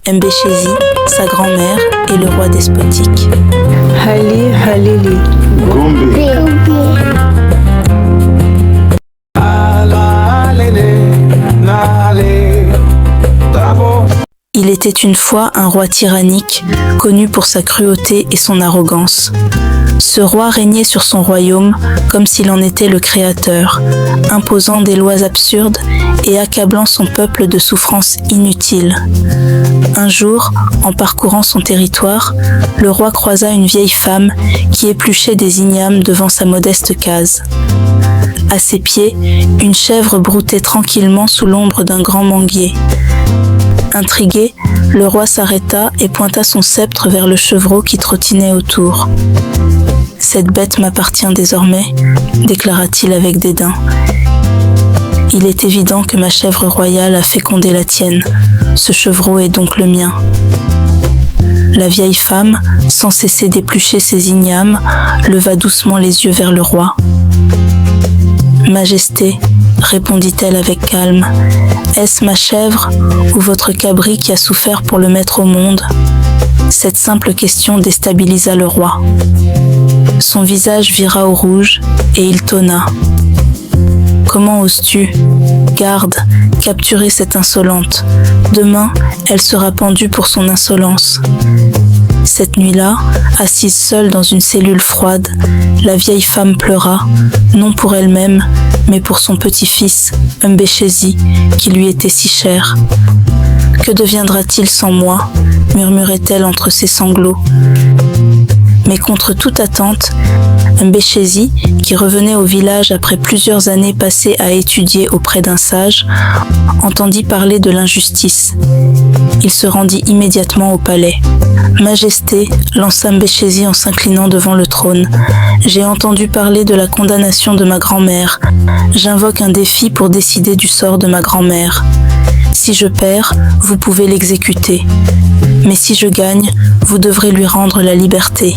Mbéchézi, sa grand-mère et le roi despotique. Hali Halili. Il était une fois un roi tyrannique, connu pour sa cruauté et son arrogance. Ce roi régnait sur son royaume comme s'il en était le créateur, imposant des lois absurdes et accablant son peuple de souffrances inutiles. Un jour, en parcourant son territoire, le roi croisa une vieille femme qui épluchait des ignames devant sa modeste case. À ses pieds, une chèvre broutait tranquillement sous l'ombre d'un grand manguier. Intrigué, le roi s'arrêta et pointa son sceptre vers le chevreau qui trottinait autour. « Cette bête m'appartient désormais, déclara-t-il avec dédain. Il est évident que ma chèvre royale a fécondé la tienne. Ce chevreau est donc le mien. » La vieille femme, sans cesser d'éplucher ses ignames, leva doucement les yeux vers le roi. « Majesté, répondit-elle avec calme, est-ce ma chèvre ou votre cabri qui a souffert pour le mettre au monde ? Cette simple question déstabilisa le roi. Son visage vira au rouge et il tonna. Comment oses-tu ? Garde, capturez cette insolente. Demain, elle sera pendue pour son insolence. Cette nuit-là, assise seule dans une cellule froide, la vieille femme pleura, non pour elle-même, mais pour son petit-fils, Mbéchézi, qui lui était si cher. « Que deviendra-t-il sans moi ?» murmurait-elle entre ses sanglots. Mais contre toute attente, Mbéchézi, qui revenait au village après plusieurs années passées à étudier auprès d'un sage, entendit parler de l'injustice. Il se rendit immédiatement au palais. « Majesté, lança Mbéchézi en s'inclinant devant le trône, j'ai entendu parler de la condamnation de ma grand-mère. J'invoque un défi pour décider du sort de ma grand-mère. Si je perds, vous pouvez l'exécuter. Mais si je gagne, vous devrez lui rendre la liberté. »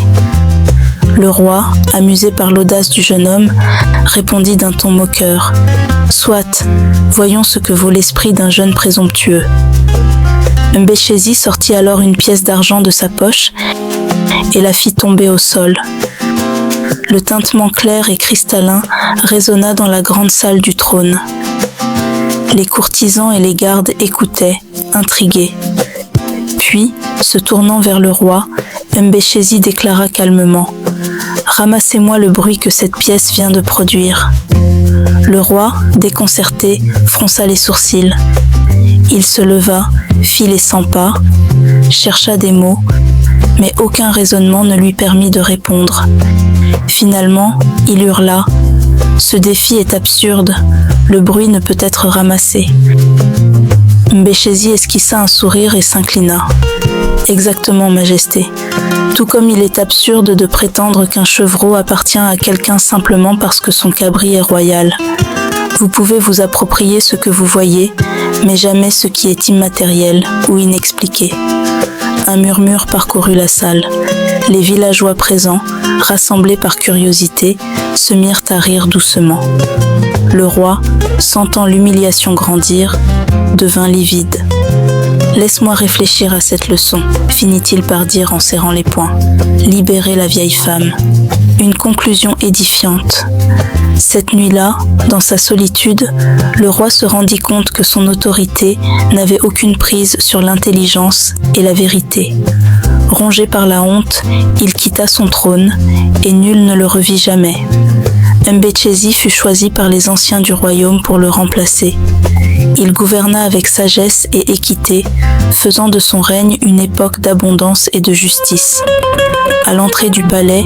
Le roi, amusé par l'audace du jeune homme, répondit d'un ton moqueur. « Soit, voyons ce que vaut l'esprit d'un jeune présomptueux. » Mbéchézi sortit alors une pièce d'argent de sa poche et la fit tomber au sol. Le tintement clair et cristallin résonna dans la grande salle du trône. Les courtisans et les gardes écoutaient, intrigués. Puis, se tournant vers le roi, Mbéchézi déclara calmement « Ramassez-moi le bruit que cette pièce vient de produire. » Le roi, déconcerté, fronça les sourcils. Il se leva, fit les 100 pas, chercha des mots, mais aucun raisonnement ne lui permit de répondre. Finalement, il hurla « Ce défi est absurde, le bruit ne peut être ramassé. » Mbéchézi esquissa un sourire et s'inclina. « Exactement, Majesté. Tout comme il est absurde de prétendre qu'un chevreau appartient à quelqu'un simplement parce que son cabri est royal. Vous pouvez vous approprier ce que vous voyez, mais jamais ce qui est immatériel ou inexpliqué. » Un murmure parcourut la salle. Les villageois présents, rassemblés par curiosité, se mirent à rire doucement. Le roi, sentant l'humiliation grandir, devint livide. « Laisse-moi réfléchir à cette leçon, » finit-il par dire en serrant les poings. « Libérez la vieille femme. » Une conclusion édifiante. Cette nuit-là, dans sa solitude, le roi se rendit compte que son autorité n'avait aucune prise sur l'intelligence et la vérité. Rongé par la honte, il quitta son trône et nul ne le revit jamais. Mbéchézi fut choisi par les anciens du royaume pour le remplacer. Il gouverna avec sagesse et équité, faisant de son règne une époque d'abondance et de justice. À l'entrée du palais,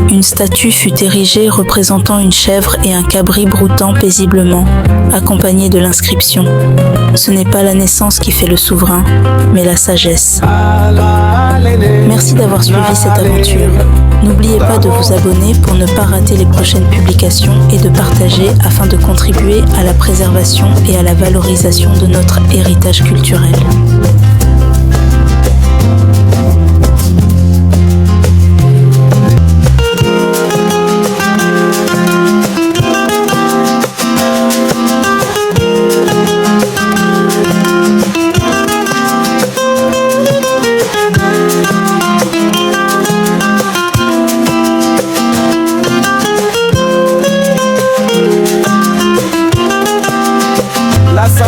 une statue fut érigée représentant une chèvre et un cabri broutant paisiblement, accompagnée de l'inscription « Ce n'est pas la naissance qui fait le souverain, mais la sagesse. » Merci d'avoir suivi cette aventure. N'oubliez pas de vous abonner pour ne pas rater les prochaines publications et de partager afin de contribuer à la préservation et à la valorisation de notre héritage culturel.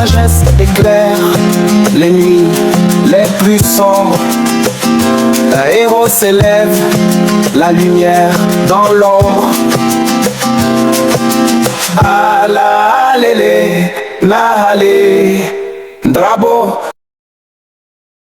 sagesse éclaire les nuits les plus sombres. Un héros s'élève, la lumière dans l'ombre. Ala lele, na ale, drabo